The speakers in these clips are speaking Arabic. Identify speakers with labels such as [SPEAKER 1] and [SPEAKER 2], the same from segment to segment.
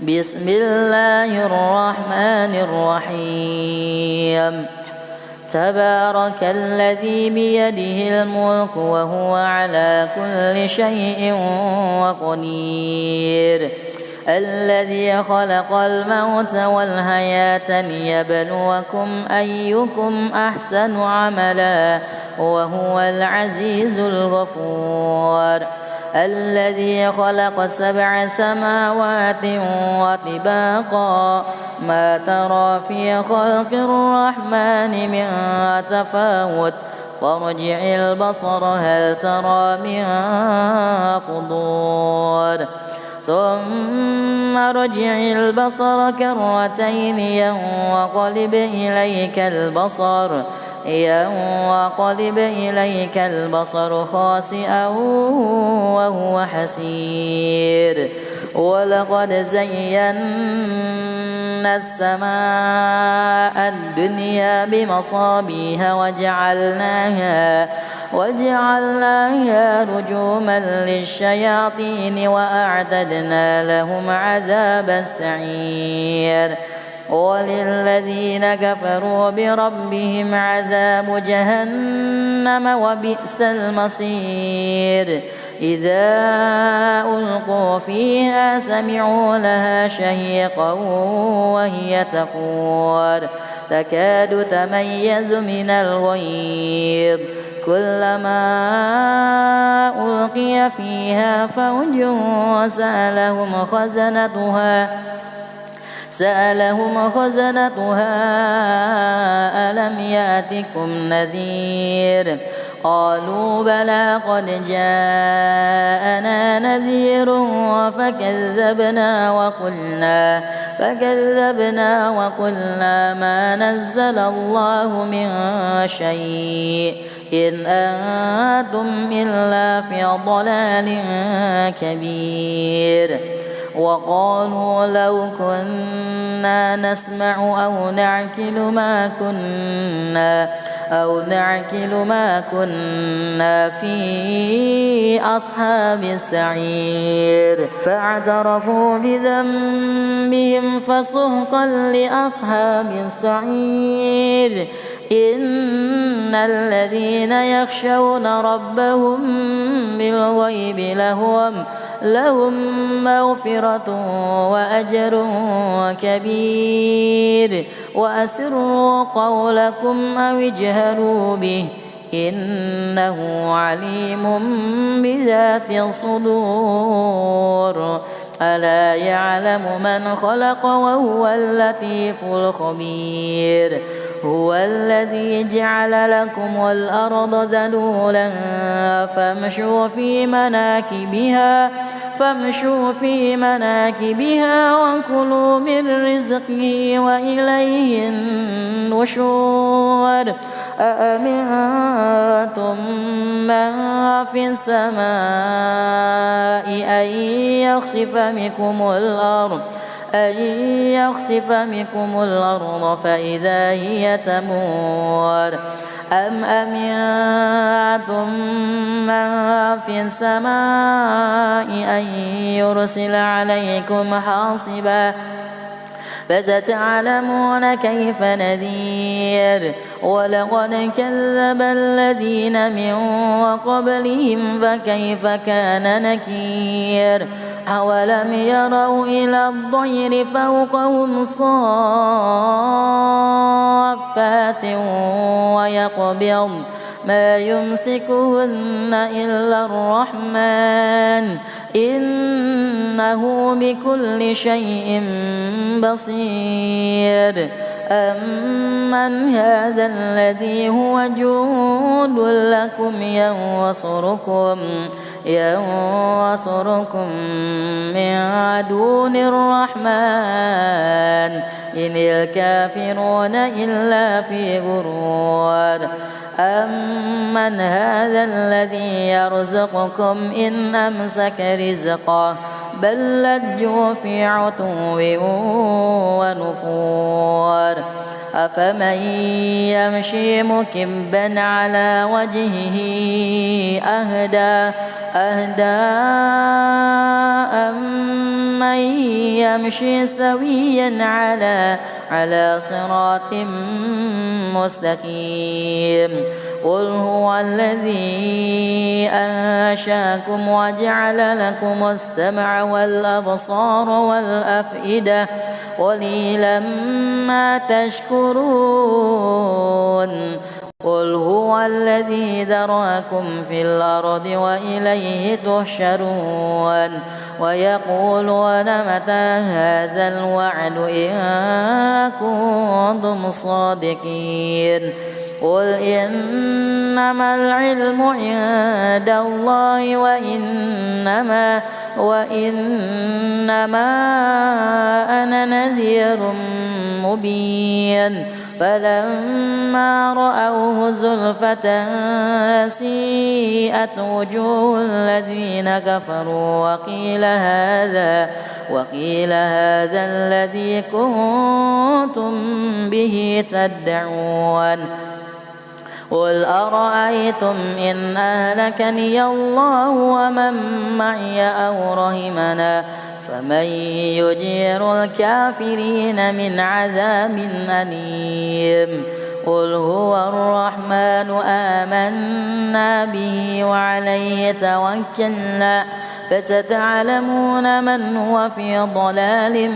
[SPEAKER 1] بسم الله الرحمن الرحيم تبارك الذي بيده الملك وهو على كل شيء قدير الذي خلق الموت والحياة ليبلوكم أيكم أحسن عملا وهو العزيز الغفور الذي خلق 7 سماوات وطباقا ما ترى في خلق الرحمن من تفاوت فارجع البصر هل ترى من فطور ثم ارجع البصر كرتين ينقلب إليك البصر خاسئا وهو حسير ولقد زينا السماء الدنيا بمصابيح وجعلناها رجوما للشياطين وأعتدنا لهم عذاب السعير وللذين كفروا بربهم عذاب جهنم وبئس المصير إذا ألقوا فيها سمعوا لها شهيقا وهي تفور تكاد تميز من الغيظ كلما ألقي فيها فوج سألهم خزنتها ألم يأتكم نذير قالوا بلى قد جاءنا نذير فكذبنا وقلنا ما نزل الله من شيء إن أنتم إلا في ضلال كبير وقالوا لو كنا نسمع أو نعقل ما كنا في أصحاب السعير فاعترفوا بذنبهم فسحقا لأصحاب السعير إن الذين يخشون ربهم بالغيب لهم مغفرة وأجر كبير وأسروا قولكم أو اجهروا به إنه عليم بذات الصدور ألا يعلم من خلق وهو اللطيف الخبير هو الذي جعل لكم الأرض ذلولا فامشوا في مناكبها وكلوا من رزقه وإليه النشور أأمنتم من في السماء أن يخسف بكم الأرض فإذا هي تمور أم أمنتم من في السماء أن يرسل عليكم حاصبا فستعلمون كيف نذير ولقد كذب الذين من قبلهم فكيف كان نكير أولم يروا إلى الطير فوقهم صافات ويقبض ما يمسكهن إلا الرحمن إنه بكل شيء بصير أمن هذا الذي هو جند لكم ينصركم من دون الرحمن إن الكافرون إلا في غرور أمن هذا الذي يرزقكم إن أمسك رزقه بل لجوا في عتو ونفور أفمن يمشي مكبا على وجهه أهدى أمن يمشي سويا على صراط مستقيم قل هو الذي أنشاكم وجعل لكم السمع والأبصار والأفئدة قليلا ما تشكرون قل هو الذي ذراكم في الأرض وإليه تحشرون ويقولون متى هذا الوعد إن كنتم صادقين قل إنما العلم عند الله وإنما أنا نذير مبين فلما رأوه زلفة سيئت وجوه الذين كفروا وقيل هذا الذي كنتم به تدعون قل أرأيتم إن أهلكني الله ومن معي أو رحمنا فمن يجير الكافرين من عذاب أليم قل هو الرحمن آمنا به وعليه توكلنا فستعلمون من هو في ضلال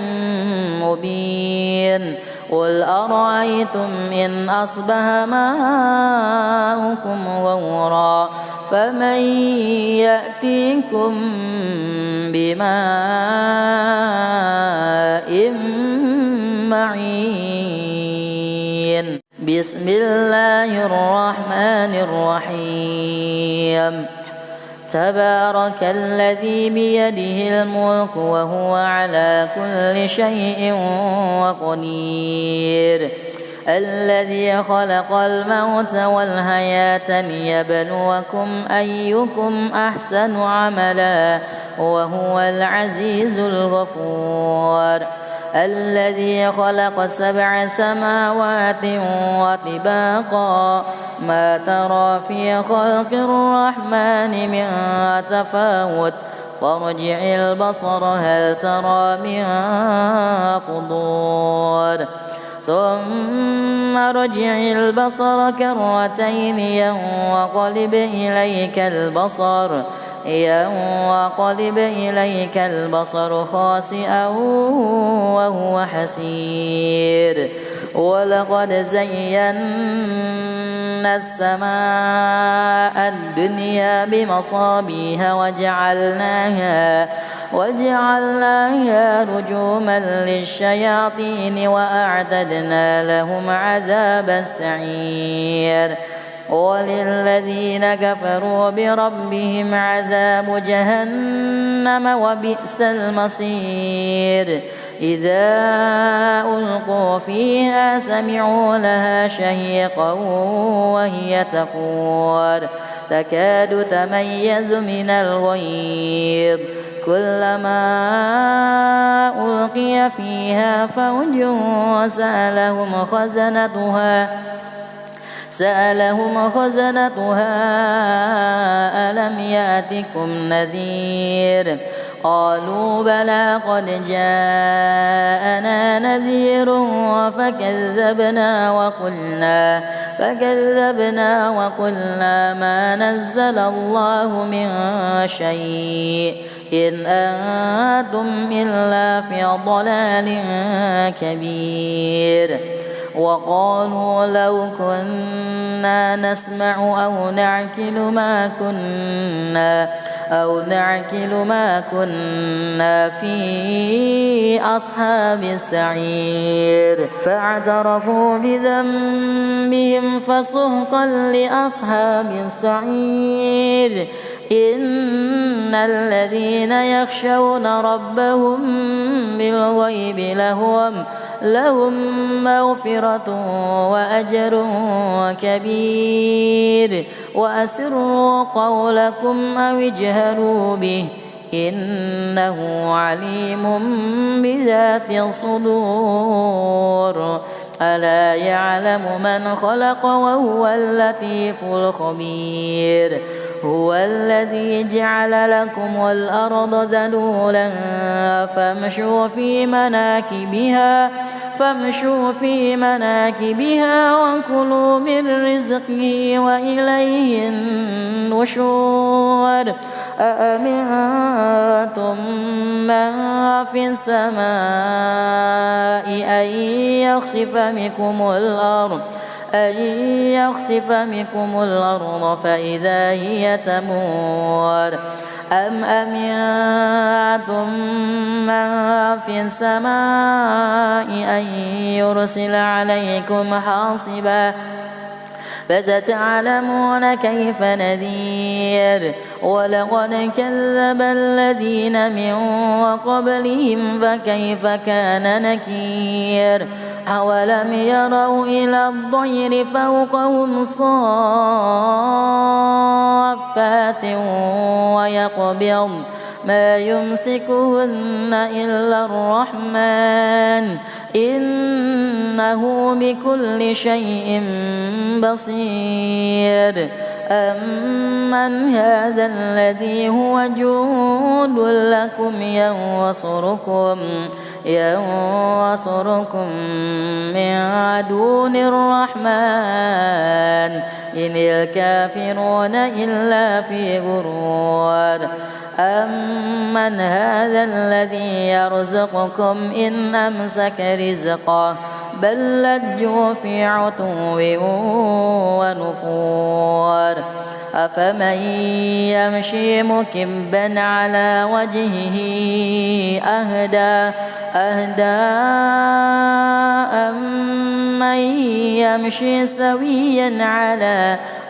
[SPEAKER 1] مبين قل أرأيتم إن أصبح ماؤكم غورا فمن يأتيكم بماء معين بسم الله الرحمن الرحيم تبارك الذي بيده الملك وهو على كل شيء قدير الذي خلق الموت والحياة ليبلوكم أيكم أحسن عملا وهو العزيز الغفور الذي خلق 7 سماوات وطباقا ما ترى في خلق الرحمن من تفاوت فارجع البصر هل ترى من فطور ثم ارجع البصر كرتين ينقلب إليك البصر خاسئا وهو حسير ولقد زينا السماء الدنيا بمصابيح وجعلناها رجوما للشياطين وأعتدنا لهم عذاب السعير وللذين كفروا بربهم عذاب جهنم وبئس المصير إذا ألقوا فيها سمعوا لها شهيقا وهي تفور تكاد تميز من الغيظ كلما ألقي فيها فوج سألهم خزنتها ألم يأتكم نذير قالوا بلى قد جاءنا نذير فكذبنا وقلنا ما نزل الله من شيء إن أنتم إلا في ضلال كبير وقالوا لو كنا نسمع أو نعقل ما كنا في أصحاب السعير فاعترفوا بذنبهم فسحقا لأصحاب السعير إن الذين يخشون ربهم بالغيب لهم مغفرة وأجر كبير وأسروا قولكم أو اجهروا به إنه عليم بذات الصدور ألا يعلم من خلق وهو اللطيف الخبير هو الذي جعل لكم الأرض ذلولا فامشوا في مناكبها وكلوا من رزقه وإليه النشور أأمنتم من في السماء أن يخسف بكم الأرض فإذا هي تمور أم أمنتم من في السماء أن يرسل عليكم حاصبا فستعلمون كيف نذير ولقد كذب الذين من قبلهم فكيف كان نكير أولم يروا إلى الطير فوقهم صافات ويقبض ما يمسكهن إلا الرحمن إنه بكل شيء بصير أمن هذا الذي هو جند لكم ينصركم من دون الرحمن إن الكافرون إلا في غرور أمن هذا الذي يرزقكم إن أمسك رزقه بل لجوا في عتو ونفور أفمن يمشي مكبا على وجهه أهدى أمن يمشي سويا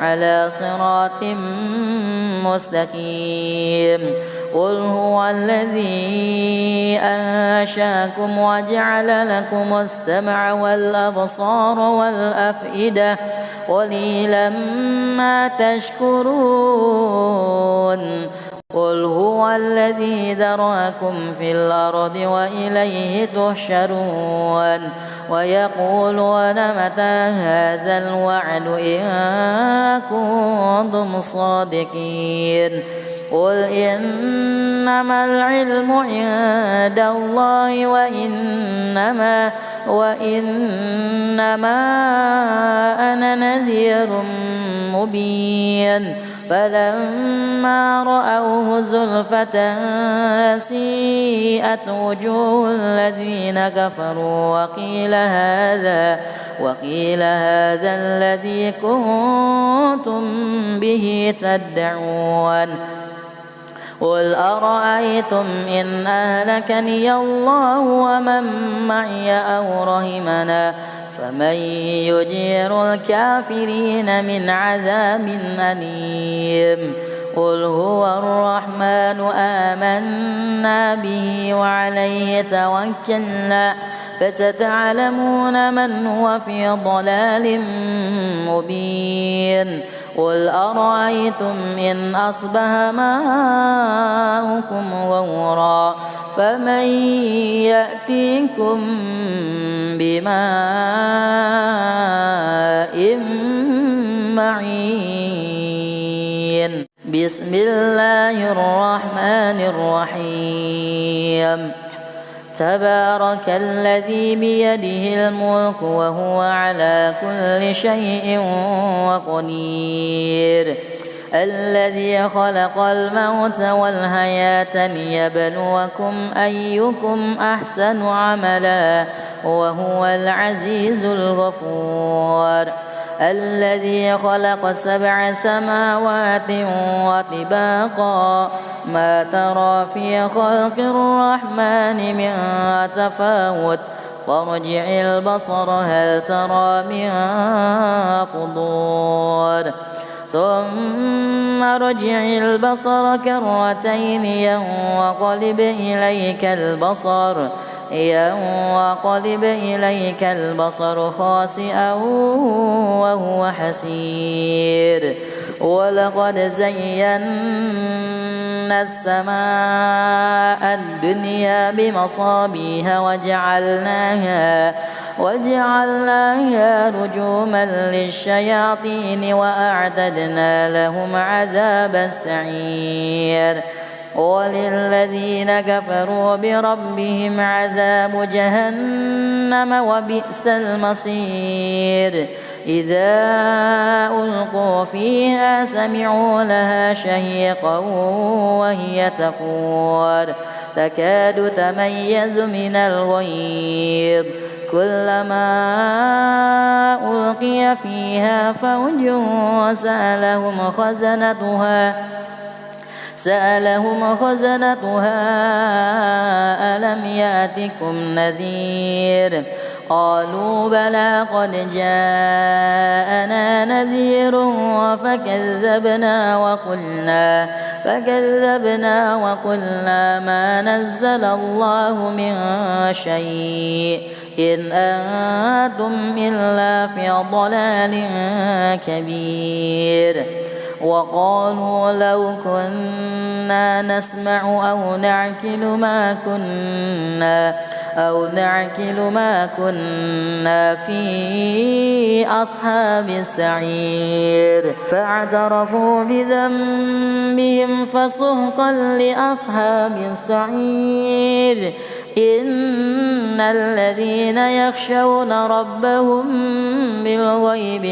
[SPEAKER 1] على صراط مستقيم قل هو الذي أنشاكم وجعل لكم السمع والأبصار والأفئدة قليلا ما تشكرون قل هو الذي ذرأكم في الأرض وإليه تحشرون ويقولون متى هذا الوعد إن كنتم صادقين قل إنما العلم عند الله وإنما أنا نذير مبين فلما رأوه زلفة سيئت وجوه الذين كفروا وقيل هذا الذي كنتم به تدعون قل أرأيتم إن أهلكني الله ومن معي أو رحمنا فمن يجير الكافرين من عذاب أليم قل هو الرحمن آمنا به وعليه توكلنا فستعلمون من هو في ضلال مبين قل أرأيتم إن أصبح ماؤكم غورا فمن يأتيكم بماء معين بسم الله الرحمن الرحيم تبارك الذي بيده الملك وهو على كل شيء قدير الذي خلق الموت والحياة ليبلوكم أيكم أحسن عملا وهو العزيز الغفور الذي خلق 7 سماوات وطباقا ما ترى في خلق الرحمن من تفاوت فارجع البصر هل ترى من فطور ثم ارجع البصر كرتين ينقلب إليك البصر خاسئا وهو حسير ولقد زينا زينا السماء الدنيا بمصابيح وجعلناها رجوما للشياطين وأعتدنا لهم عذاب السعير وللذين كفروا بربهم عذاب جهنم وبئس المصير إذا ألقوا فيها سمعوا لها شهيقا وهي تفور تكاد تميز من الغيظ كلما ألقي فيها فوج سألهم خزنتها ألم يأتكم نذير قالوا بلى قد جاءنا نذير فكذبنا وقلنا ما نزل الله من شيء إن أنتم إلا في ضلال كبير وقالوا لو كنا نسمع أو نعقل ما كنا في أصحاب السعير فاعترفوا بذنبهم فسحقا لأصحاب السعير إن الذين يخشون ربهم بالغيب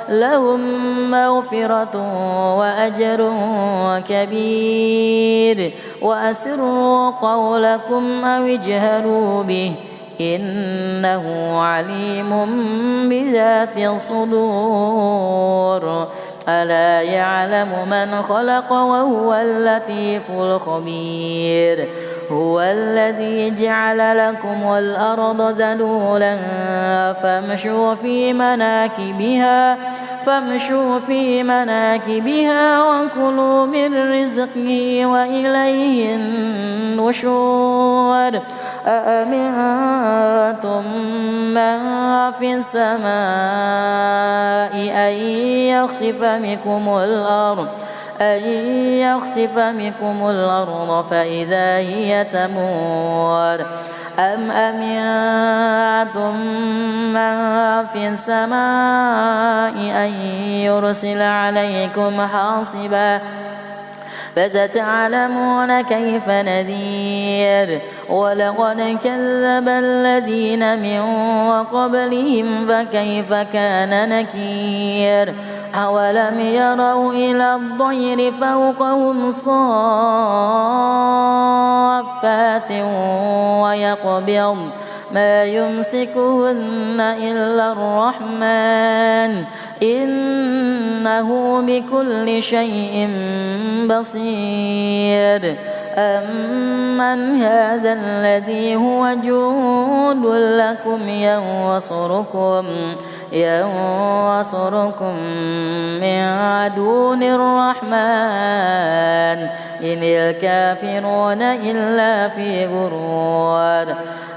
[SPEAKER 1] لهم مغفرة وأجر كبير وأسروا قولكم أو اجهروا به إنه عليم بذات الصدور ألا يعلم من خلق وهو اللطيف الخبير هو الذي جعل لكم الأرض ذلولا فامشوا في مناكبها وكلوا من رزقه وإليه النشور أأمنتم من في السماء أن يخسف بكم الأرض فإذا هي تمور أم أمنتم من في السماء أن يرسل عليكم حاصبا فستعلمون كيف نذير ولقد كذب الذين من قبلهم فكيف كان نكير أولم يروا إلى الطير فوقهم صافات ويقبض ما يمسكهن إلا الرحمن إنه بكل شيء بصير أمن هذا الذي هو جند لكم ينصركم من دون الرحمن إن الكافرون إلا في غرور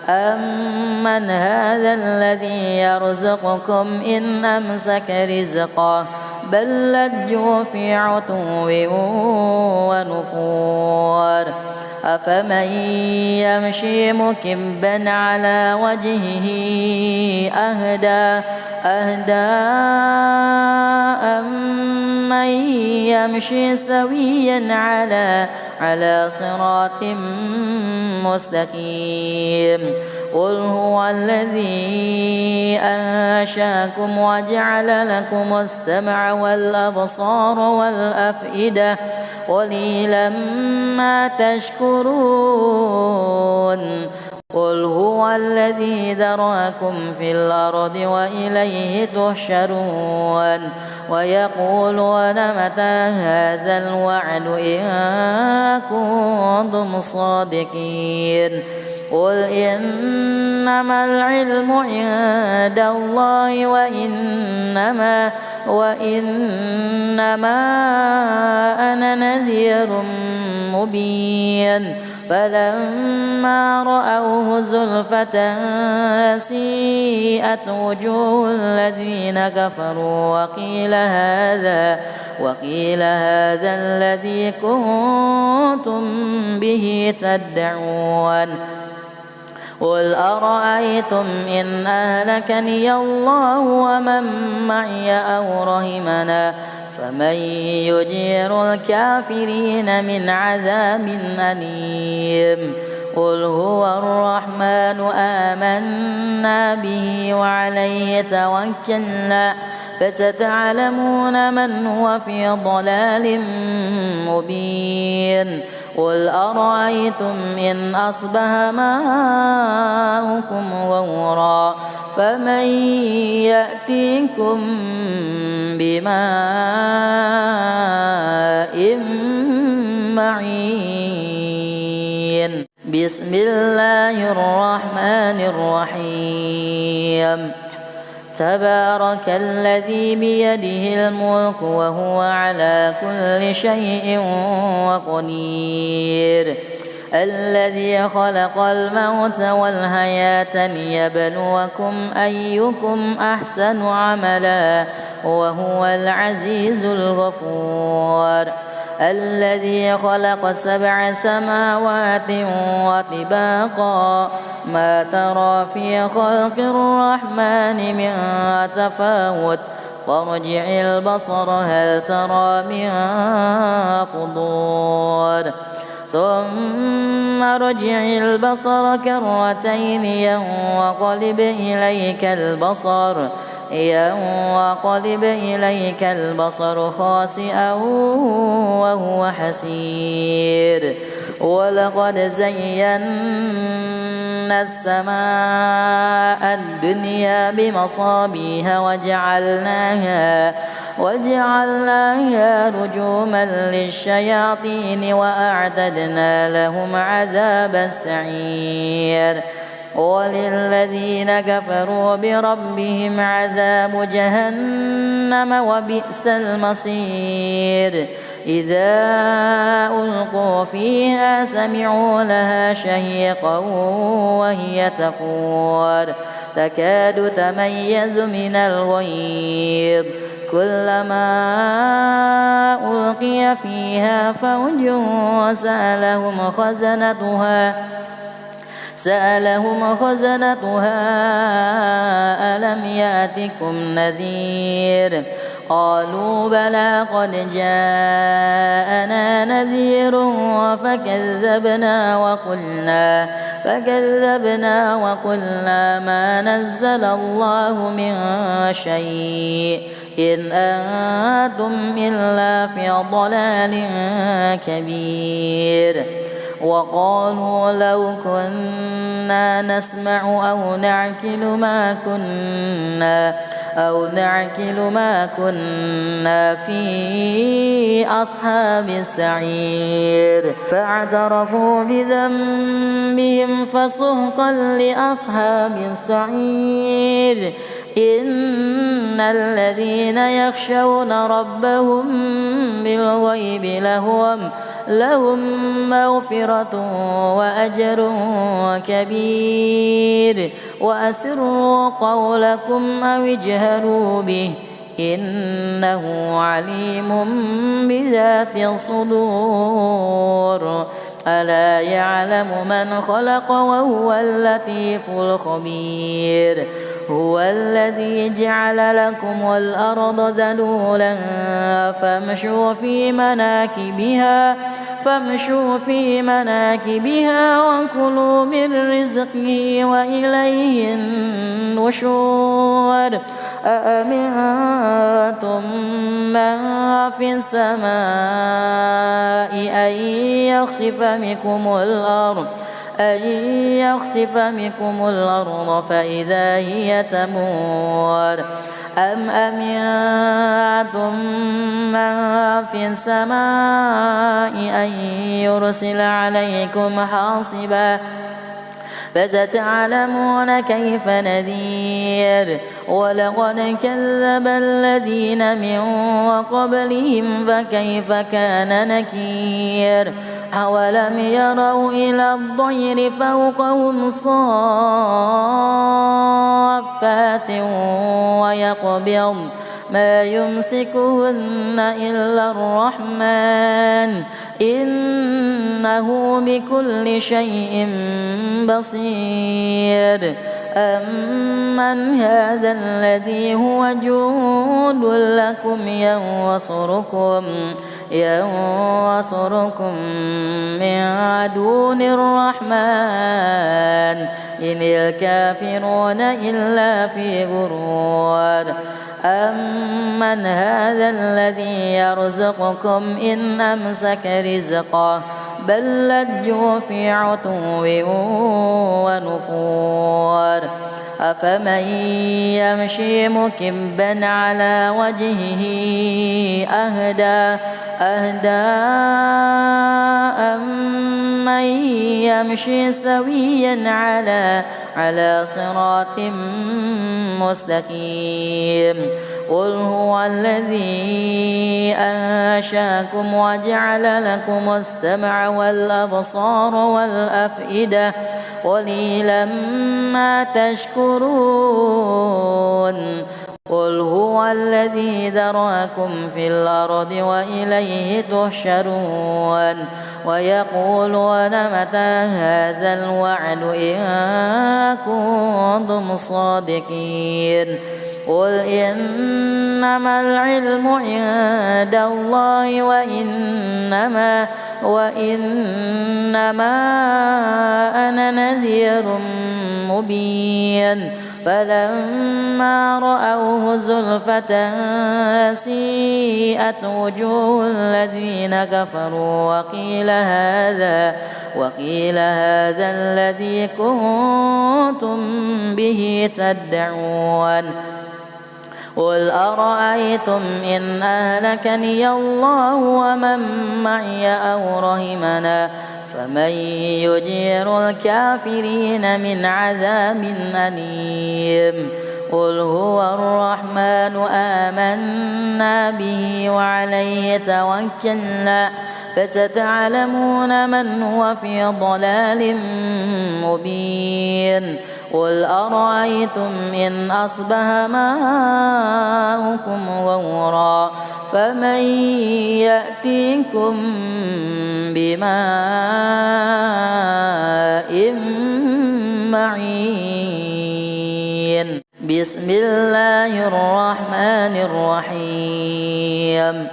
[SPEAKER 1] أمن هذا الذي يرزقكم إن أمسك رزقه بل لجوا في عتو ونفور أفمن يمشي مكبا على وجهه أهدى أمن يمشي سويا على صراط مستقيم قل هو الذي أنشاكم وجعل لكم السمع والأبصار والأفئدة قليلا ما تشكرون قل هو الذي ذرأكم في الأرض وإليه تحشرون ويقولون متى هذا الوعد إن كنتم صادقين قل إنما العلم عند الله وإنما أنا نذير مبين فلما رأوه زلفة سيئت وجوه الذين كفروا وقيل هذا الذي كنتم به تدعون قل أرأيتم إن أهلكني الله ومن معي أو رحمنا فمن يجير الكافرين من عذاب أليم قل هو الرحمن آمنا به وعليه توكلنا فستعلمون من هو في ضلال مبين قل أرأيتم إن أصبح ماؤكم غورا فمن يأتيكم بماء معين بسم الله الرحمن الرحيم تبارك الذي بيده الملك وهو على كل شيء قدير الذي خلق الموت والحياة ليبلوكم أيكم أحسن عملا وهو العزيز الغفور الذي خلق 7 سماوات وطباقا ما ترى في خلق الرحمن من تفاوت فارجع البصر هل ترى من فطور ثم ارجع البصر كرتين ينقلب إليك البصر خاسئا وهو حسير ولقد زينا السماء الدنيا بمصابيح وجعلناها رجوما للشياطين وأعتدنا لهم عذاب السعير وللذين كفروا بربهم عذاب جهنم وبئس المصير إذا ألقوا فيها سمعوا لها شهيقا وهي تفور تكاد تميز من الغيظ كلما ألقي فيها فوج سألهم خزنتها ألم يأتكم نذير قالوا بلى قد جاءنا نذير فكذبنا وقلنا ما نزل الله من شيء إن أنتم إلا في ضلال كبير وقالوا لو كنا نسمع أو نعقل ما كنا في أصحاب السعير فاعترفوا بذنبهم فسحقا لأصحاب السعير إن الذين يخشون ربهم بالغيب لهم مغفرة وأجر كبير وأسروا قولكم أو اجهروا به إنه عليم بذات الصدور ألا يعلم من خلق وهو اللطيف الخبير هو الذي جعل لكم الأرض ذلولا فامشوا في مناكبها وكلوا من رزقه وإليه النشور أأمنتم من في السماء أن يخسف بكم الأرض فإذا هي تمور أم أمنتم من في السماء أن يرسل عليكم حاصبا فستعلمون كيف نذير ولقد كذب الذين من قبلهم فكيف كان نكير أولم يروا إلى الطير فوقهم صافات ويقبض ما يمسكهن إلا الرحمن إنه بكل شيء بصير أمن هذا الذي هو جند لكم ينصركم من دون الرحمن إن الكافرون إلا في غرور أمن هذا الذي يرزقكم إن أمسك رزقه بل لجوا في عتو ونفور أفمن يمشي مكبا على وجهه أهدى أمن يمشي سويا على صراط مستقيم قل هو الذي أنشاكم وجعل لكم السمع والأبصار والأفئدة قليلا ما تشكرون قل هو الذي ذرأكم في الأرض وإليه تحشرون ويقولون متى هذا الوعد إن كنتم صادقين قل إنما العلم عند الله وإنما أنا نذير مبين فلما رأوه زلفة سيئت وجوه الذين كفروا وقيل هذا الذي كنتم به تدعون قل أرأيتم إن أهلكني الله ومن معي أو رحمنا فمن يجير الكافرين من عذاب أليم قل هو الرحمن آمنا به وعليه توكلنا فستعلمون من هو في ضلال مبين قل أرأيتم إن أصبح ماؤكم غورا فمن يأتيكم بماء معين بسم الله الرحمن الرحيم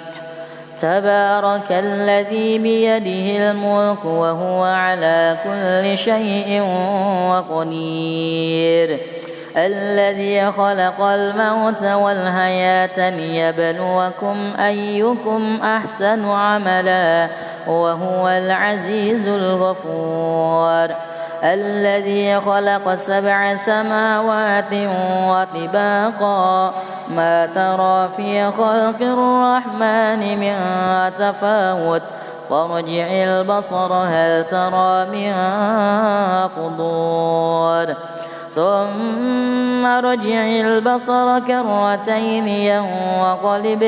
[SPEAKER 1] تبارك الذي بيده الملك وهو على كل شيء قدير الذي خلق الموت والحياة ليبلوكم أيكم أحسن عملا وهو العزيز الغفور الذي خلق 7 سماوات وطباقا ما ترى في خلق الرحمن من تفاوت فارجع البصر هل ترى من فطور ثم ارجع البصر كرتين ينقلب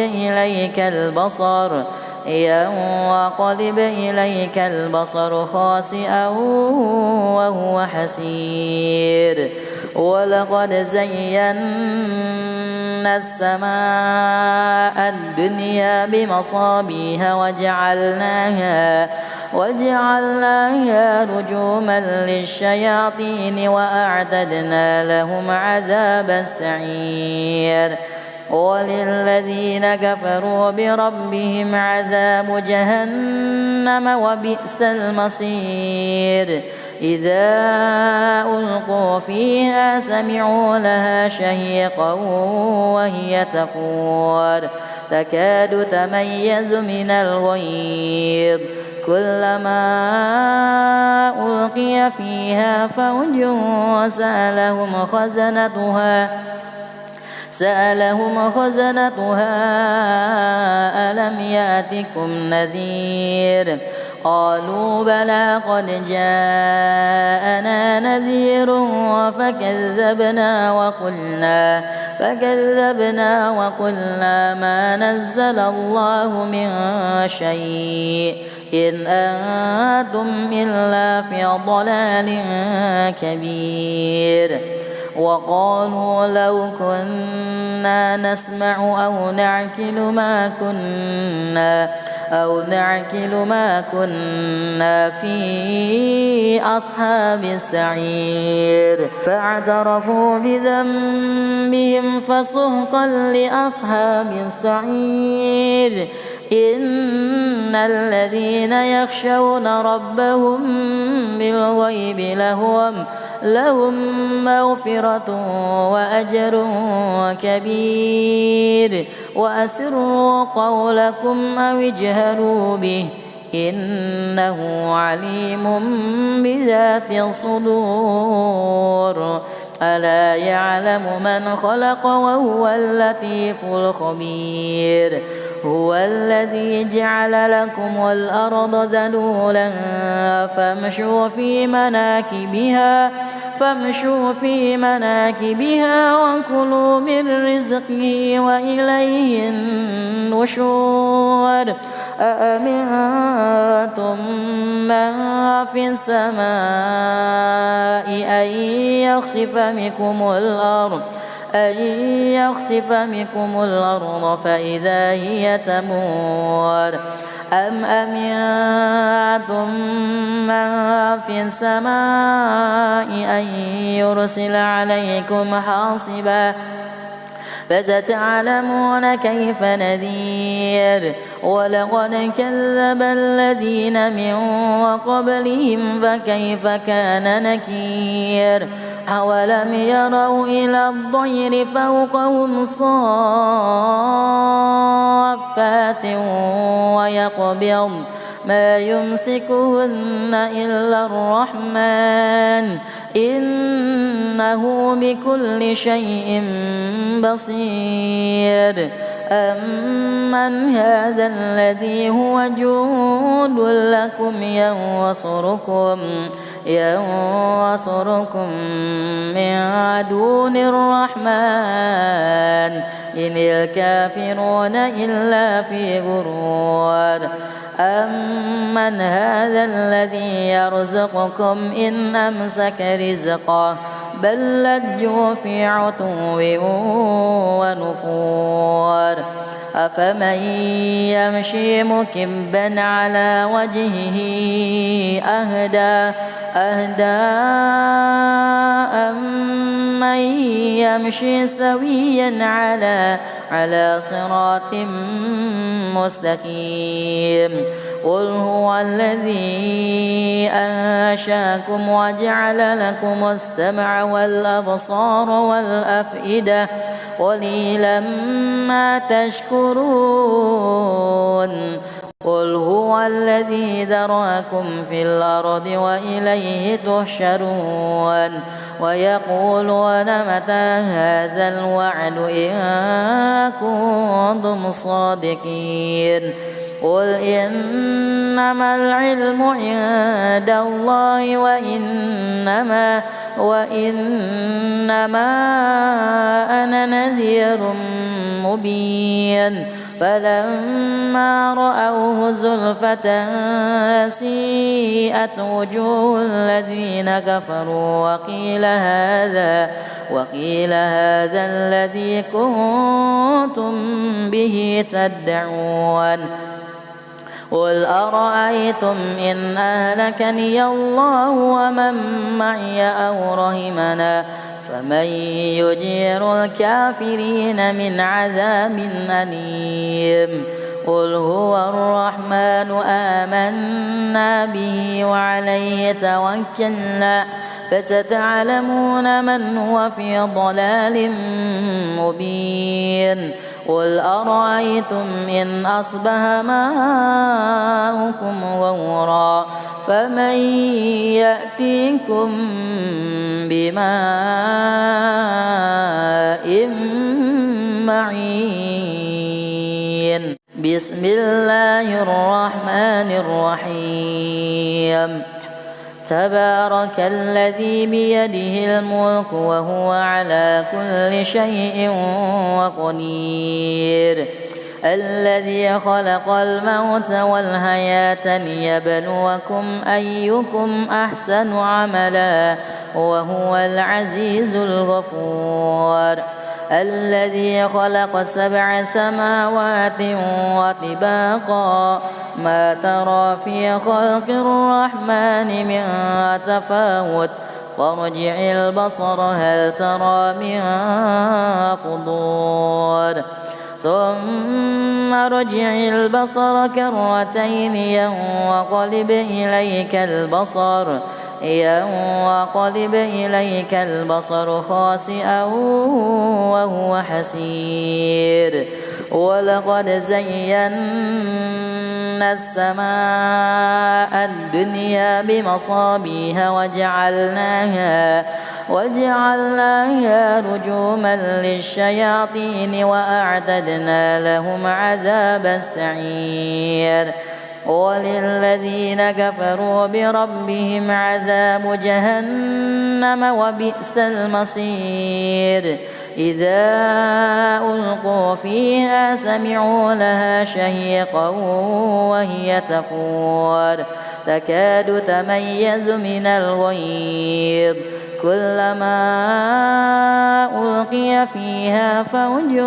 [SPEAKER 1] إليك البصر خاسئا وهو حسير ولقد زينا السماء الدنيا بمصابيح وجعلناها رجوما للشياطين وأعتدنا لهم عذاب السعير وللذين كفروا بربهم عذاب جهنم وبئس المصير إذا ألقوا فيها سمعوا لها شهيقا وهي تفور تكاد تميز من الغيظ كلما ألقي فيها فوج سألهم خزنتها ألم يأتكم نذير قالوا بلى قد جاءنا نذير فكذبنا وقلنا ما نزل الله من شيء إن أنتم إلا في ضلال كبير وقالوا لو كنا نسمع أو نعقل ما كنا في أصحاب السعير فاعترفوا بذنبهم فسحقا لأصحاب السعير إن الذين يخشون ربهم بالغيب لهم مغفرة وأجر كبير وأسروا قولكم أو اجهروا به إنه عليم بذات الصدور ألا يعلم من خلق وهو اللطيف الخبير هو الذي جعل لكم الأرض ذلولا فامشوا في مناكبها وكلوا من رزقه وإليه النشور أأمنتم من في السماء أن يخسف بكم الأرض فإذا هي تمور أم أمنتم من في السماء أن يرسل عليكم حاصبا فستعلمون كيف نذير ولقد كذب الذين من قبلهم فكيف كان نكير أولم يروا إلى الطير فوقهم صافات ويقبض ما يمسكهن إلا الرحمن إنه بكل شيء بصير أمن هذا الذي هو جند لكم ينصركم من دون الرحمن إن الكافرون إلا في غرور أمن هذا الذي يرزقكم إن أمسك رزقه بل لجوا في عتو ونفور أفمن يمشي مكبا على وجهه أهدى أمن يمشي سويا على صراط مستقيم قل هو الذي أنشاكم وجعل لكم السمع والأبصار والأفئدة قليلا ما تشكرون قل هو الذي ذرأكم في الأرض وإليه تحشرون ويقولون متى هذا الوعد إن كنتم صادقين قل إنما العلم عند الله وإنما أنا نذير مبين فلما رأوه زلفة سيئت وجوه الذين كفروا وقيل هذا الذي كنتم به تدعون قل أرأيتم إن أهلكني الله ومن معي أو رحمنا فمن يجير الكافرين من عذاب أليم قل هو الرحمن آمنا به وعليه توكلنا فستعلمون من هو في ضلال مبين قل أرأيتم إن أصبح ماؤكم غورا فمن يأتيكم بماء معين بسم الله الرحمن الرحيم تبارك الذي بيده الملك وهو على كل شيء قدير الذي خلق الموت والحياة ليبلوكم أيكم أحسن عملا وهو العزيز الغفور الذي خلق 7 سماوات وطباقا ما ترى في خلق الرحمن من تفاوت فارجع البصر هل ترى من فطور ثم ارجع البصر كرتين ينقلب إليك البصر خاسئا وهو حسير ولقد زينا السماء الدنيا بمصابيح وجعلناها رجوما للشياطين وأعتدنا لهم عذاب السعير وللذين كفروا بربهم عذاب جهنم وبئس المصير إذا ألقوا فيها سمعوا لها شهيقا وهي تفور تكاد تميز من الغيظ كلما ألقي فيها فوج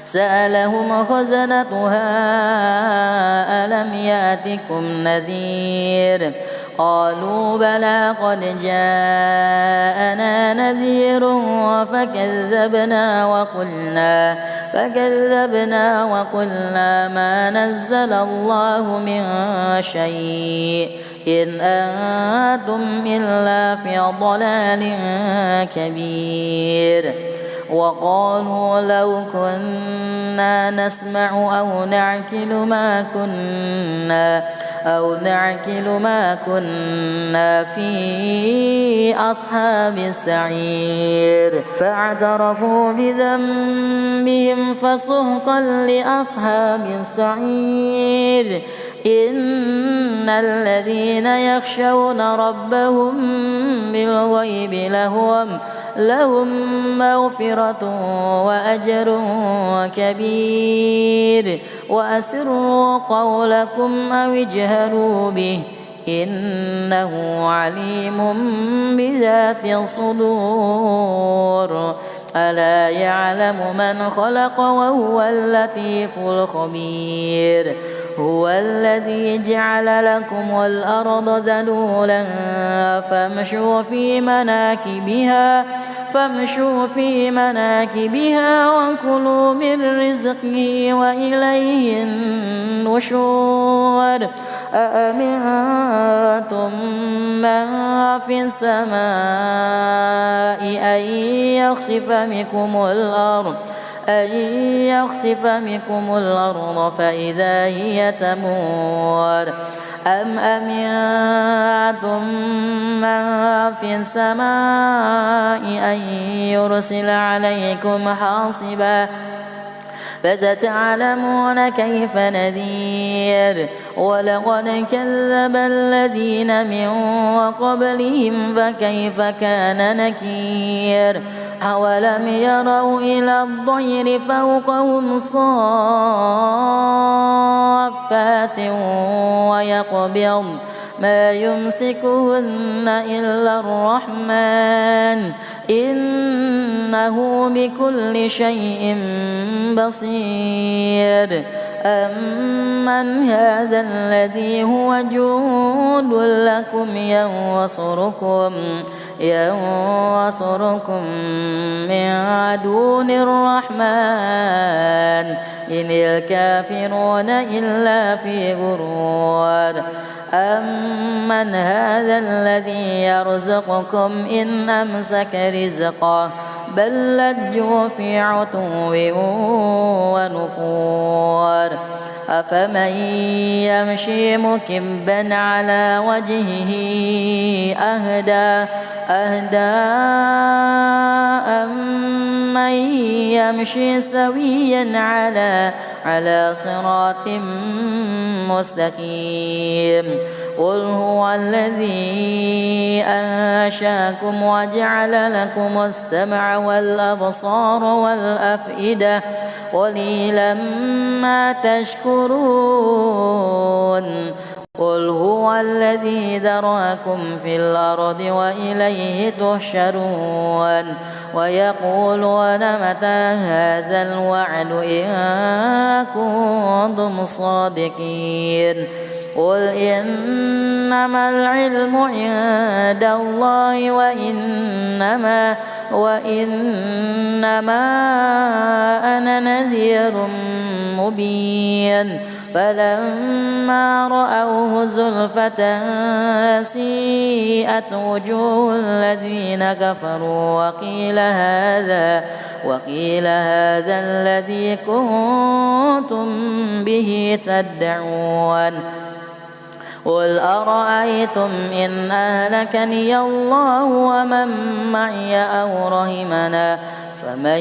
[SPEAKER 1] سألهم خزنتها ألم يأتكم نذير قالوا بلى قد جاءنا نذير فكذبنا وقلنا ما نزل الله من شيء إن أنتم إلا في ضلال كبير وقالوا لو كنا نسمع أو نعقل ما كنا في أصحاب السعير فاعترفوا بذنبهم فسحقا لأصحاب السعير إن الذين يخشون ربهم بالغيب لهم مغفرة وأجر كبير وأسروا قولكم أو اجهروا به إنه عليم بذات الصدور ألا يعلم من خلق وهو اللطيف الخبير هو الذي جعل لكم الأرض ذلولا فامشوا في مناكبها وكلوا من رزقه وإليه النشور أأمنتم من في السماء أن يخسف بكم الأرض فإذا هي تمور أم أمنتم من في السماء أن يرسل عليكم حاصبا فستعلمون كيف نذير ولقد كذب الذين من قبلهم فكيف كان نكير أولم يروا إلى الطير فوقهم صافات ويقبض ما يمسكهن إلا الرحمن إنه بكل شيء بصير أمن هذا الذي هو جند لكم ينصركم من دون الرحمن إن الكافرون إلا في غرور أمن هذا الذي يرزقكم إن أمسك رزقه بل لجوا في عتو ونفور أفمن يمشي مكبا على وجهه أهدى أمن يمشي سويا على صراط مستقيم قل هو الذي أنشاكم وجعل لكم السمع والأبصار والأفئدة قليلا ما تشكرون قل هو الذي ذراكم في الأرض وإليه تحشرون ويقولون متى هذا الوعد إن كنتم صادقين قل إنما العلم عند الله وإنما أنا نذير مبين فلما رأوه زلفة سيئت وجوه الذين كفروا وقيل هذا الذي كنتم به تدعون قل أرأيتم إن أهلكني الله ومن معي أو رحمنا فمن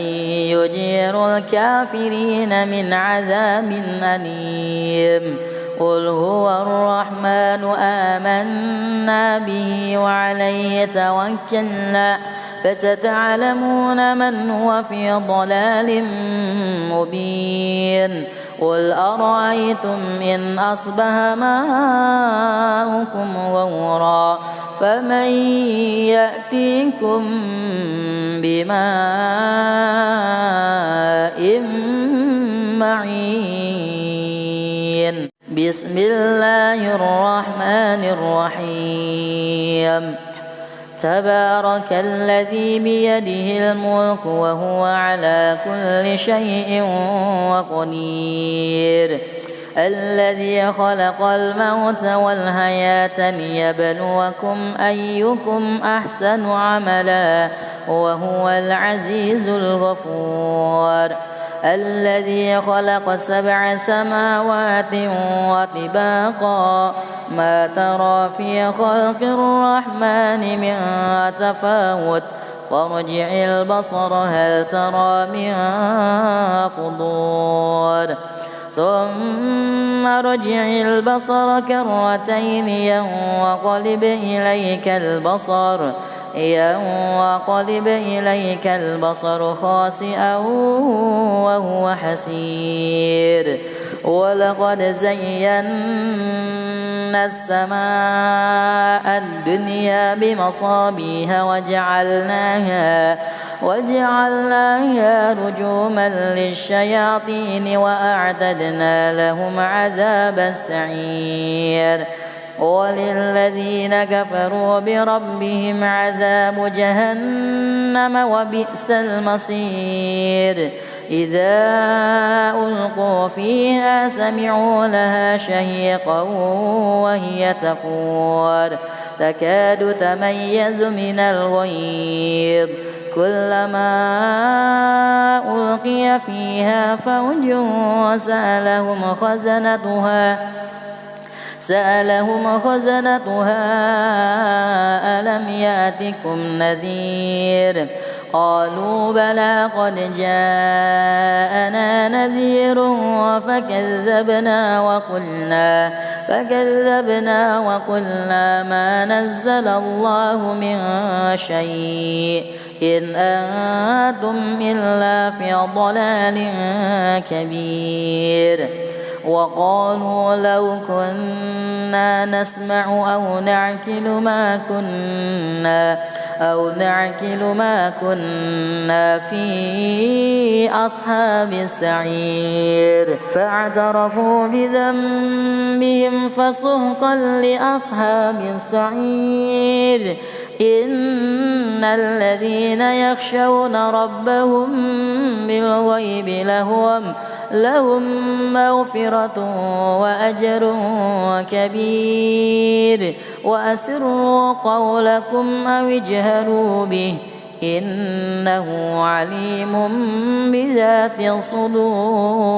[SPEAKER 1] يجير الكافرين من عذاب أليم قل هو الرحمن آمنا به وعليه توكلنا فستعلمون من هو في ضلال مبين قل أرأيتم إن أصبح ماؤكم غورا فمن يأتيكم بماء معين بسم الله الرحمن الرحيم تبارك الذي بيده الملك وهو على كل شيء قدير الذي خلق الموت والحياة ليبلوكم أيكم أحسن عملا وهو العزيز الغفور الذي خلق 7 سماوات وطباقا ما ترى في خلق الرحمن من تفاوت فارجع البصر هل ترى من فطور ثم ارجع البصر كرتين ينقلب إليك البصر خاسئا وهو حسير ولقد زينا السماء الدنيا بمصابيح وجعلناها رجوما للشياطين وأعتدنا لهم عذاب السعير وللذين كفروا بربهم عذاب جهنم وبئس المصير إذا ألقوا فيها سمعوا لها شهيقا وهي تفور تكاد تميز من الغيظ كلما ألقي فيها فوج سألهم خزنتها ألم يأتكم نذير قالوا بلى قد جاءنا نذير فكذبنا وقلنا ما نزل الله من شيء إن أنتم إلا في ضلال كبير وقالوا لو كنا نسمع أو نعقل ما كنا في أصحاب السعير فاعترفوا بذنبهم فسحقا لأصحاب السعير إن الذين يخشون ربهم بالغيب لهم مغفرة وأجر كبير وأسروا قولكم أو اجهروا به إنه عليم بذات الصدور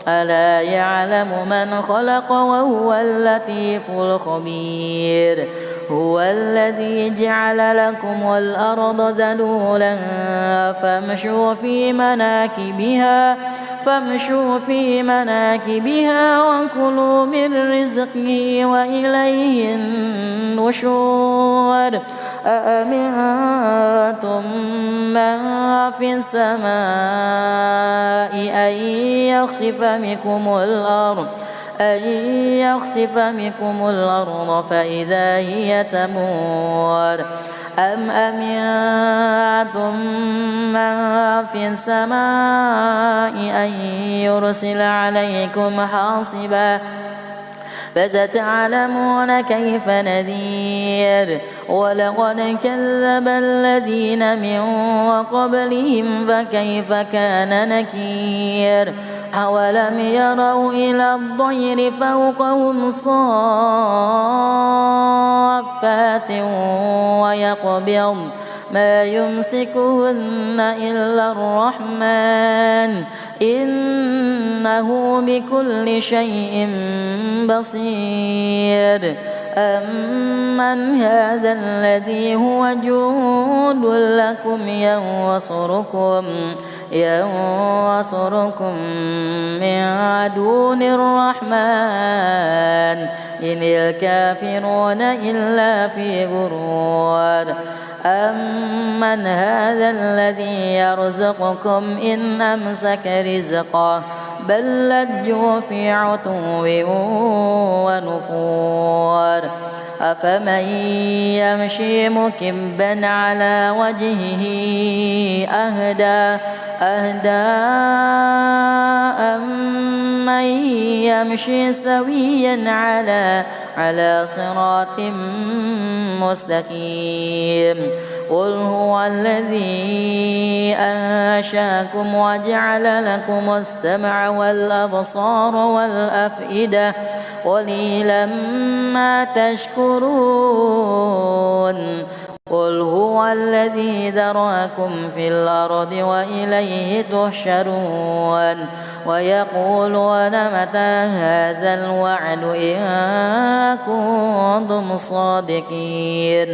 [SPEAKER 1] ألا يعلم من خلق وهو اللطيف الخبير هو الذي جعل لكم الأرض ذلولا فامشوا في مناكبها وكلوا من رزقه وإليه النشور أأمنتم من في السماء أن يخسف بكم الأرض فإذا هي تمور أم أمنتم من في السماء أن يرسل عليكم حاصبا فستعلمون كيف نذير ولقد كذب الذين من قبلهم فكيف كان نكير أولم يروا إلى الطير فوقهم صافات ويقبض ما يمسكهن إلا الرحمن إنه بكل شيء بصير أمن هذا الذي هو جند لكم ينصركم من دون الرحمن إن الكافرون إلا في غرور أمن هذا الذي يرزقكم إن أمسك رزقه بل لجوا في عتو ونفور أفمن يمشي مكبا على وجهه أهدى أمن يمشي سويا على صراط مستقيم قل هو الذي أنشاكم وجعل لكم السمع والأبصار والأفئدة قليلا ما تشكرون قل هو الذي ذرأكم في الأرض وإليه تحشرون ويقولون متى هذا الوعد إن كنتم صادقين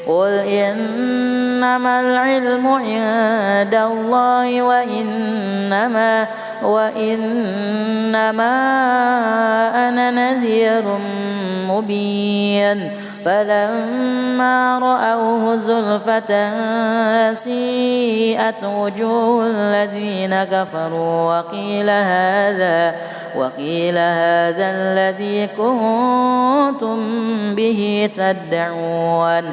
[SPEAKER 1] قل إنما العلم عند الله وإنما أنا نذير مبين فلما رأوه زلفة سيئت وجوه الذين كفروا وقيل هذا الذي كنتم به تدعون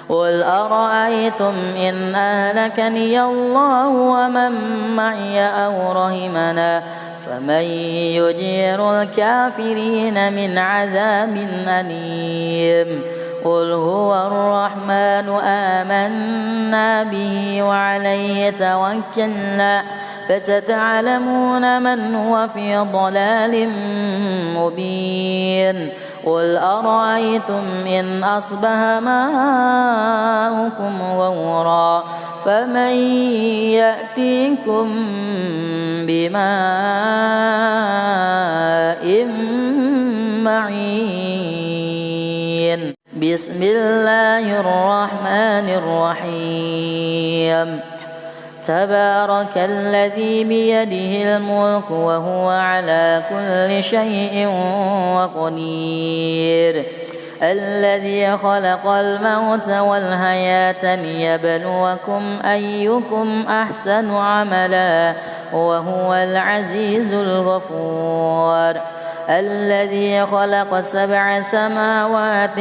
[SPEAKER 1] قل أرأيتم إن أهلكني الله ومن معي أو رحمنا فمن يجير الكافرين من عذاب أليم قل هو الرحمن آمنا به وعليه توكلنا فستعلمون من هو في ضلال مبين قل أرأيتم إن أصبح ماؤكم غورا فمن يأتيكم بماء معين بسم الله الرحمن الرحيم تبارك الذي بيده الملك وهو على كل شيء قدير الذي خلق الموت والحياة ليبلوكم أيكم أحسن عملا وهو العزيز الغفور الذي خلق 7 سماوات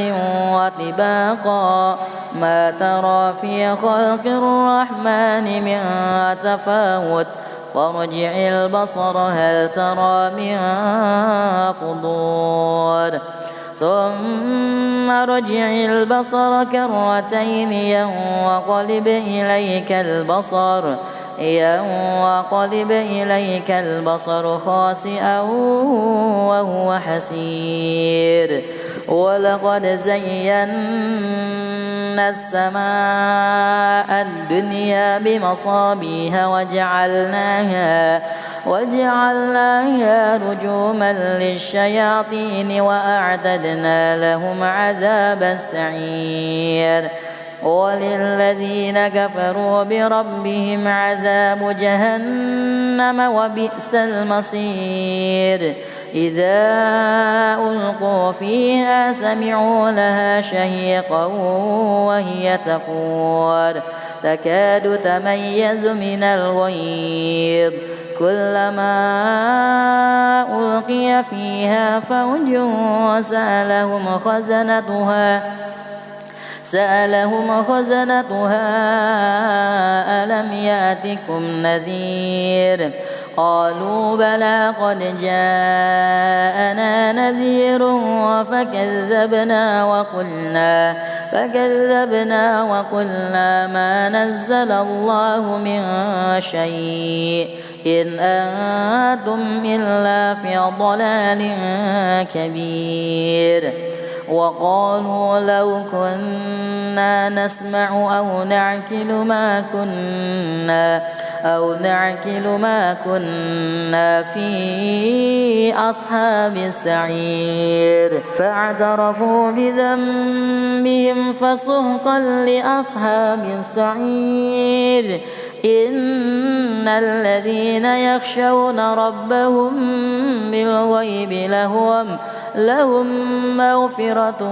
[SPEAKER 1] وطباقا ما ترى في خلق الرحمن من تفاوت فارجع البصر هل ترى من فطور ثم ارجع البصر كرتين ينقلب إليك البصر خاسئا وهو حسير ولقد زينا السماء الدنيا بمصابيح وجعلناها رجوما للشياطين وأعتدنا لهم عذاب السعير وللذين كفروا بربهم عذاب جهنم وبئس المصير إذا ألقوا فيها سمعوا لها شهيقا وهي تفور تكاد تميز من الغيظ كلما ألقي فيها فوج سألهم خزنتها ألم يأتكم نذير قالوا بلى قد جاءنا نذير فكذبنا وقلنا ما نزل الله من شيء إن أنتم إلا في ضلال كبير وقالوا لو كنا نسمع أو نعقل ما كنا في أصحاب السعير فاعترفوا بذنبهم فسحقا لأصحاب السعير إن الذين يخشون ربهم بالغيب لهم مغفرة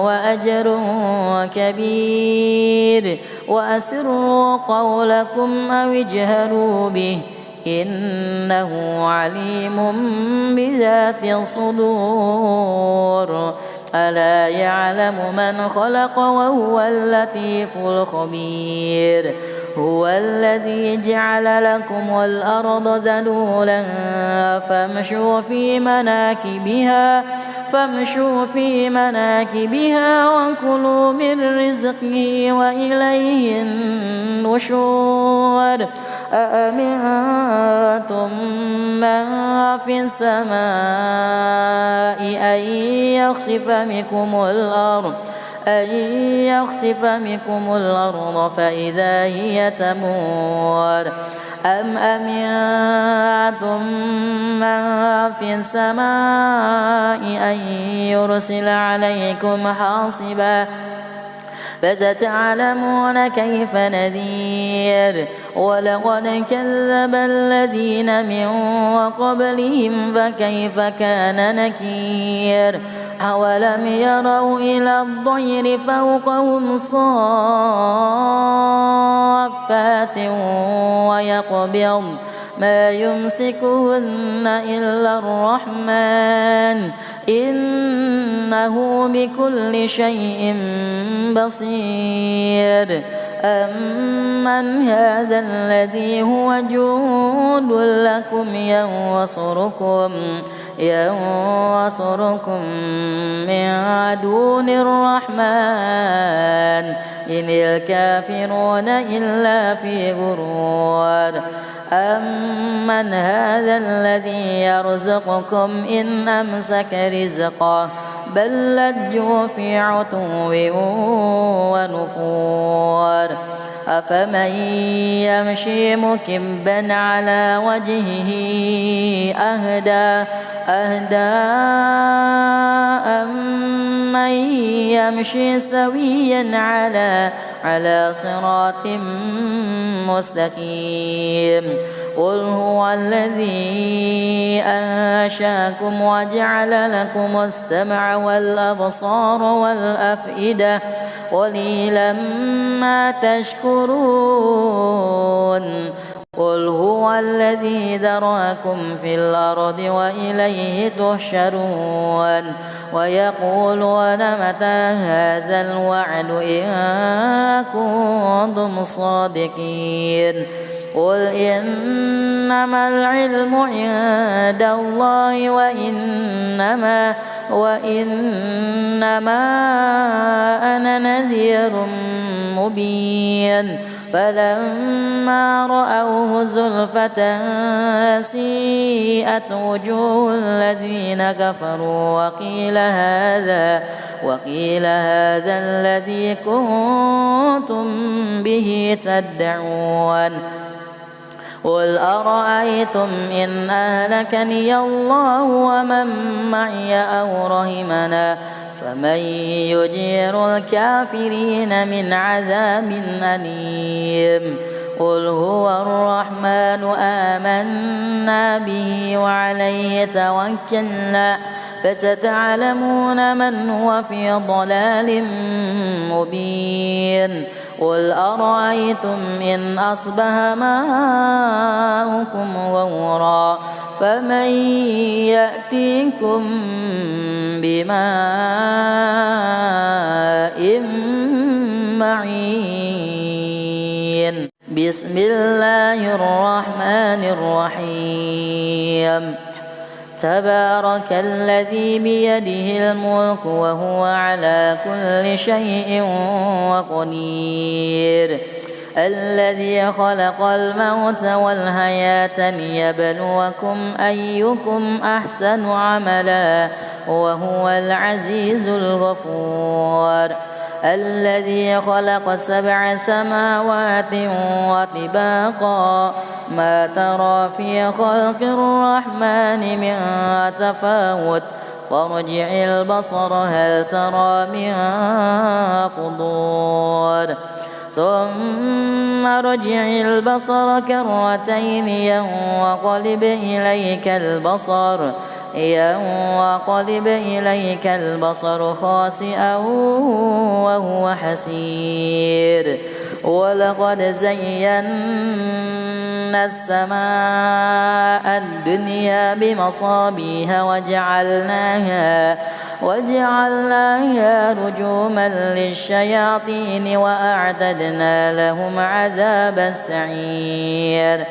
[SPEAKER 1] وأجر كبير وأسروا قولكم أو اجهروا به إنه عليم بذات الصدور ألا يعلم من خلق وهو اللطيف الخبير هو الذي جعل لكم الأرض ذلولا فامشوا في مناكبها وكلوا من رزقه وإليه النشور أأمنتم من في السماء أن يخسف بكم الأرض فإذا هي تمور أم أمنتم من في السماء أن يرسل عليكم حاصبا فستعلمون كيف نذير ولقد كذب الذين من قبلهم فكيف كان نكير أولم يروا إلى الطير فوقهم صافات ويقبض ما يمسكهن إلا الرحمن إنه بكل شيء بصير أمن هذا الذي هو جند لكم ينصركم من دون الرحمن إن الكافرون إلا في غرور أمن هذا الذي يرزقكم إن أمسك رزقه بل لجوا في عتو ونفور أفمن يمشي مكبا على وجهه أهدى أمن يمشي سويا على صراط مستقيم قل هو الذي أنشاكم وجعل لكم السمع والأبصار والأفئدة قليلا ما تشكرون قل هو الذي ذراكم في الأرض وإليه تحشرون ويقولون متى هذا الوعد إن كنتم صادقين قل إنما العلم عند الله وإنما أنا نذير مبين فلما رأوه زلفة سيئت وجوه الذين كفروا وقيل هذا الذي كنتم به تدعون قل أرأيتم إن أهلكني الله ومن معي أو رحمنا فمن يجير الكافرين من عذاب أليم قل هو الرحمن آمنا به وعليه توكلنا فستعلمون من هو في ضلال مبين قل أرأيتم إن أصبح ماؤكم غورا فمن يأتيكم بماء معين بسم الله الرحمن الرحيم تبارك الذي بيده الملك وهو على كل شيء قدير الذي خلق الموت والحياة ليبلوكم أيكم أحسن عملا وهو العزيز الغفور الذي خلق 7 سماوات وطباقا ما ترى في خلق الرحمن من تفاوت فارجع البصر هل ترى من فطور ثم ارجع البصر كرتين ينقلب إليك البصر خاسئا وهو حسير ولقد زينا السماء الدنيا بمصابيح وجعلناها رجوما للشياطين وأعتدنا لهم عذاب السعير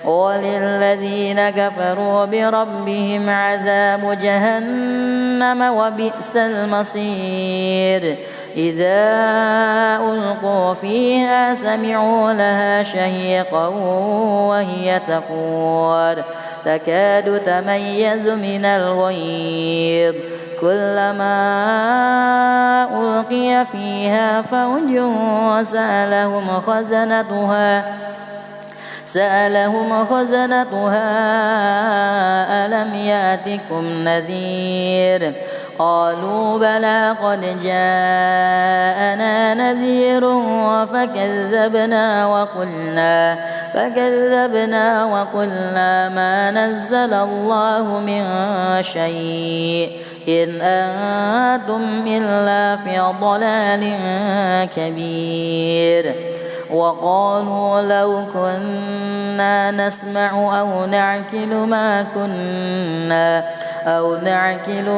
[SPEAKER 1] وللذين كفروا بربهم عذاب جهنم وبئس المصير إذا ألقوا فيها سمعوا لها شهيقا وهي تفور تكاد تميز من الغيظ كلما ألقي فيها فوج سألهم خزنتها ألم يأتكم نذير قالوا بلى قد جاءنا نذير فكذبنا وقلنا ما نزل الله من شيء إن أنتم إلا في ضلال كبير وقالوا لو كنا نسمع أو نعقل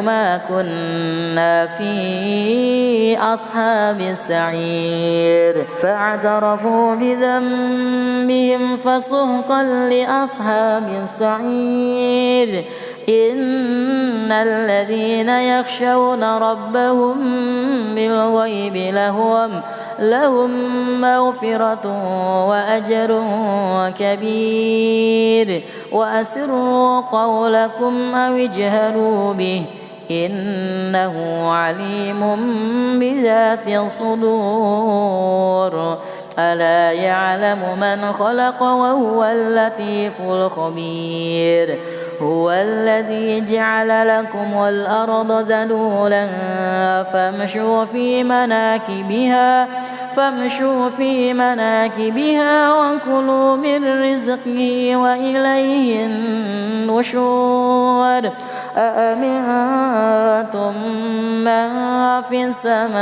[SPEAKER 1] ما كنا في أصحاب السعير فاعترفوا بذنبهم فسحقا لأصحاب السعير إن الذين يخشون ربهم بالغيب لهم مغفرة وأجر كبير وأسروا قولكم أو اجهروا به إنه عليم بذات الصدور ألا يعلم من خلق وهو اللطيف الخبير هو الذي جعل لكم الأرض ذلولا فامشوا في مناكبها وكلوا من رزقه وإليه النشور أأمنتم من في السماء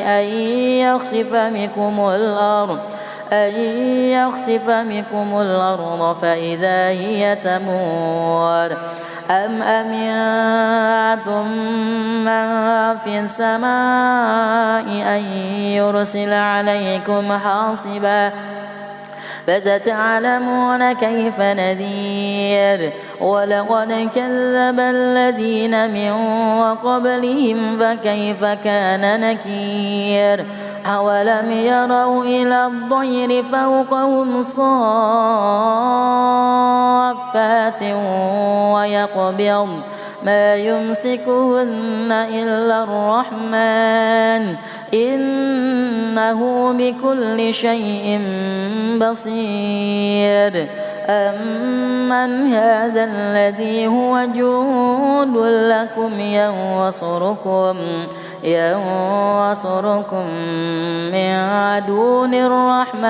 [SPEAKER 1] أن يخسف بكم الأرض فإذا هي تمور أم أمنتم من في السماء أن يرسل عليكم حاصبا فستعلمون كيف نذير ولقد كذب الذين من قبلهم فكيف كان نكير أولم يروا إلى الطير فوقهم صافات ويقبض ما يمسكهن إلا الرحمن إنه بكل شيء بصير أمن هذا الذي هو جند لكم ينصركم من دون الرحمن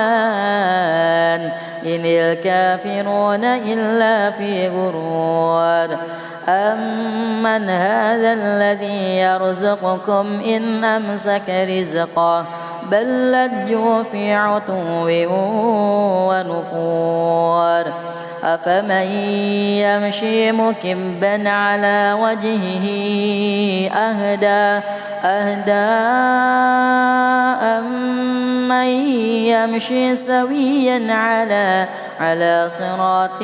[SPEAKER 1] إن الكافرون إلا في غرور أمن هذا الذي يرزقكم إن أمسك رزقه بل لجوا في عتو ونفور أفمن يمشي مكبا على وجهه أهدى أمن يمشي سويا على صراط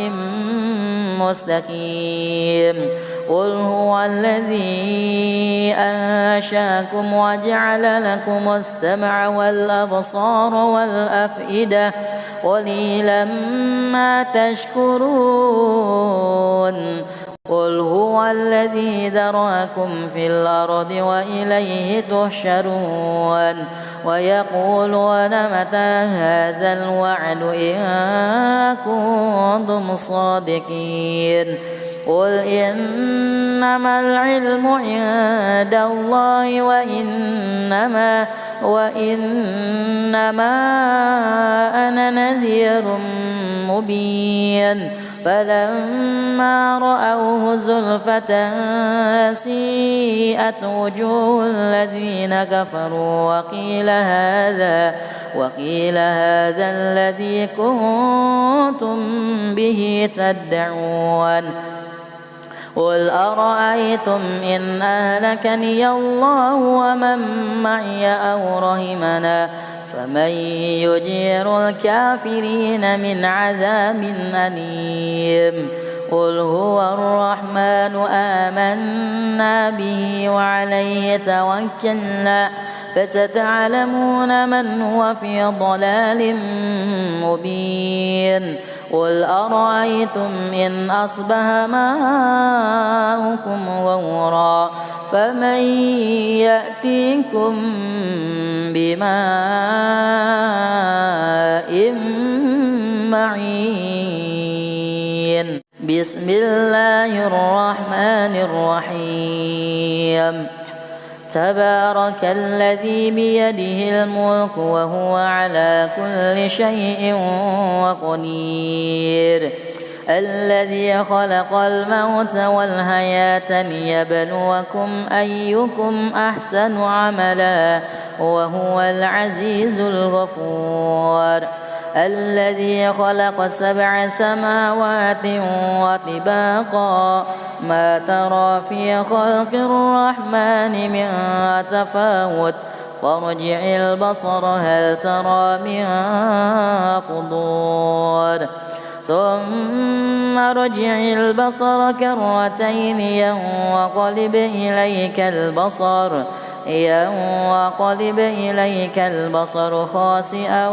[SPEAKER 1] مستقيم قل هو الذي أنشاكم وجعل لكم السمع والأبصار والأفئدة قليلا ما تشكرون قل هو الذي ذرأكم في الأرض وإليه تحشرون ويقولون متى هذا الوعد إن كنتم صادقين قل إنما العلم عند الله وإنما أنا نذير مبين فلما رأوه زلفة سيئت وجوه الذين كفروا وقيل هذا الذي كنتم به تدعون قل أرأيتم إن أهلكني الله ومن معي أو رحمنا فمن يجير الكافرين من عذاب أليم قل هو الرحمن آمنا به وعليه توكلنا فستعلمون من هو في ضلال مبين قل أرأيتم إن أصبح ماؤكم غورا فمن يأتيكم بماء معين بسم الله الرحمن الرحيم تبارك الذي بيده الملك وهو على كل شيء قدير الذي خلق الموت والحياة ليبلوكم أيكم أحسن عملا وهو العزيز الغفور الذي خلق 7 سماوات وطباقا ما ترى في خلق الرحمن من تفاوت فارجع البصر هل ترى من فطور ثم ارجع البصر كرتين ينقلب إليك البصر خاسئا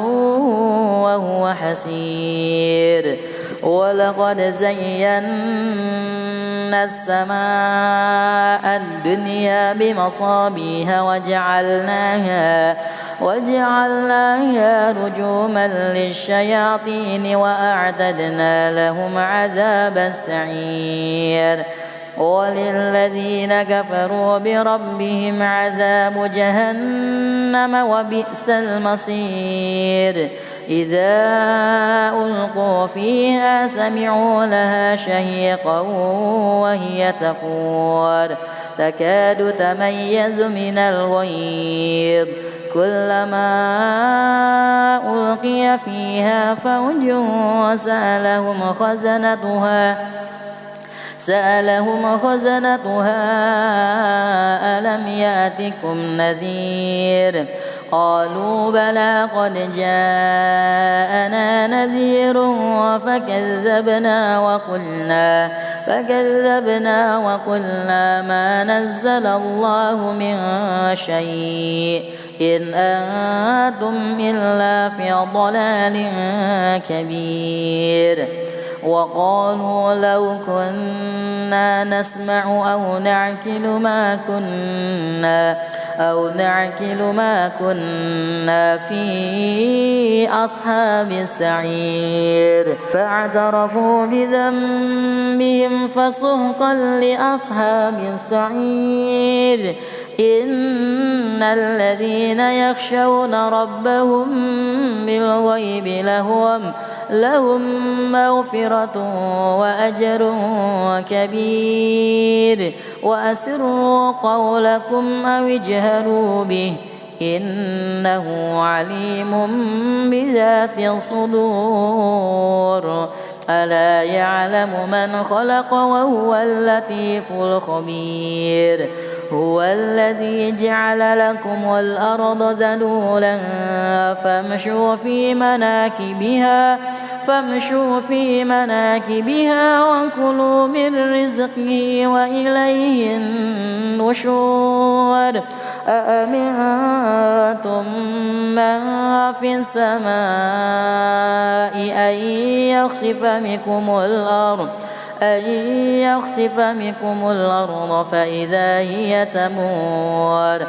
[SPEAKER 1] وهو حسير ولقد زينا السماء الدنيا بمصابيح وجعلناها رجوما للشياطين وأعتدنا لهم عذاب السعير وللذين كفروا بربهم عذاب جهنم وبئس المصير إذا ألقوا فيها سمعوا لها شهيقا وهي تفور تكاد تميز من الغيظ كلما ألقي فيها فوج سألهم خزنتها ألم يأتكم نذير قالوا بلى قد جاءنا نذير فكذبنا وقلنا ما نزل الله من شيء إن أنتم إلا في ضلال كبير وقالوا لو كنا نسمع أو نعقل ما كنا في أصحاب السعير فاعترفوا بذنبهم فسحقا لأصحاب السعير إن الذين يخشون ربهم بالغيب لهم مغفرة وأجر كبير وأسروا قولكم أو اجهروا به إنه عليم بذات الصدور ألا يعلم من خلق وهو اللطيف الخبير هو الذي جعل لكم الأرض ذلولا فامشوا في مناكبها وكلوا من رزقه وإليه النشور أأمنتم من في السماء أن يخسف بكم الأرض فإذا هي تمور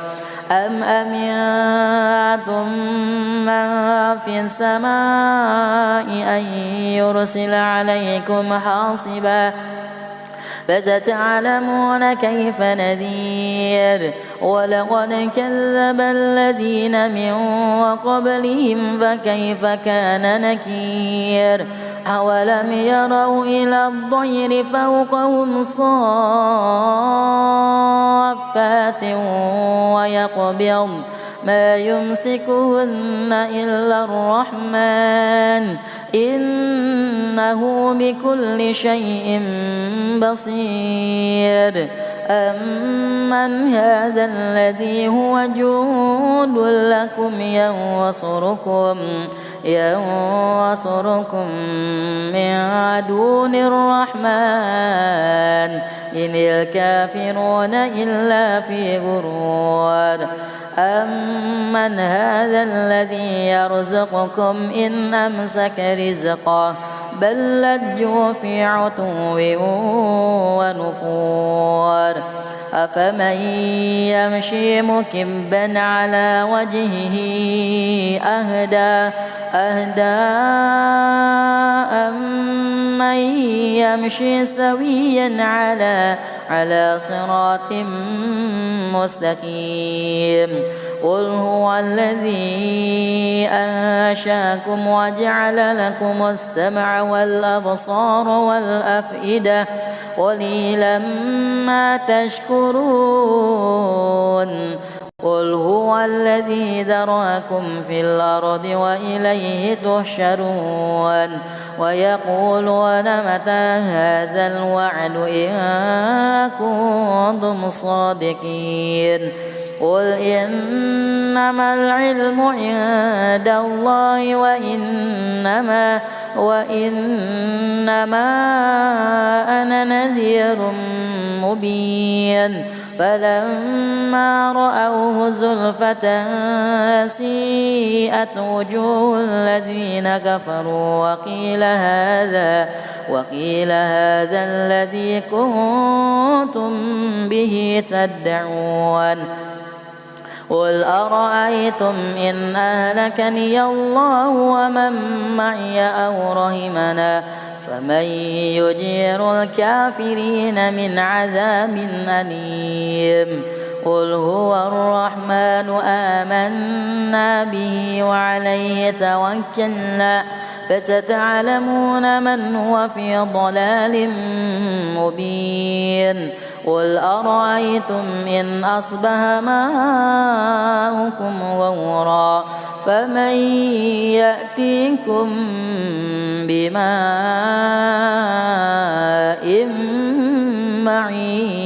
[SPEAKER 1] أم أمنتم من في السماء أن يرسل عليكم حاصبا فستعلمون كيف نذير ولقد كذب الذين من قبلهم فكيف كان نكير أولم يروا إلى الطير فوقهم صافات ويقبضن ما يمسكهن إلا الرحمن إنه بكل شيء بصير أمن هذا الذي هو جند لكم ينصركم من دون الرحمن إن الكافرون إلا في غرور أمن هذا الذي يرزقكم إن أمسك رزقه بل لجوا في عتو ونفور أفمن يمشي مكبا على وجهه أهدى أمن يمشي سويا على صراط مستقيم قل هو الذي أنشاكم وجعل لكم السمع والأبصار والأفئدة قليلا ما تشكرون قل هو الذي ذرأكم في الأرض وإليه تحشرون ويقولون متى هذا الوعد إن كنتم صادقين قل إنما العلم عند الله وإنما أنا نذير مبين فلما رأوه زلفة سيئت وجوه الذين كفروا وقيل هذا الذي كنتم به تدعون قل أرأيتم إن أهلكني الله ومن معي أو رحمنا فمن يجير الكافرين من عذاب أليم قل هو الرحمن آمنا به وعليه توكلنا فستعلمون من هو في ضلال مبين قل أرأيتم إن أصبح ماؤكم غورا فمن يأتيكم بماء معين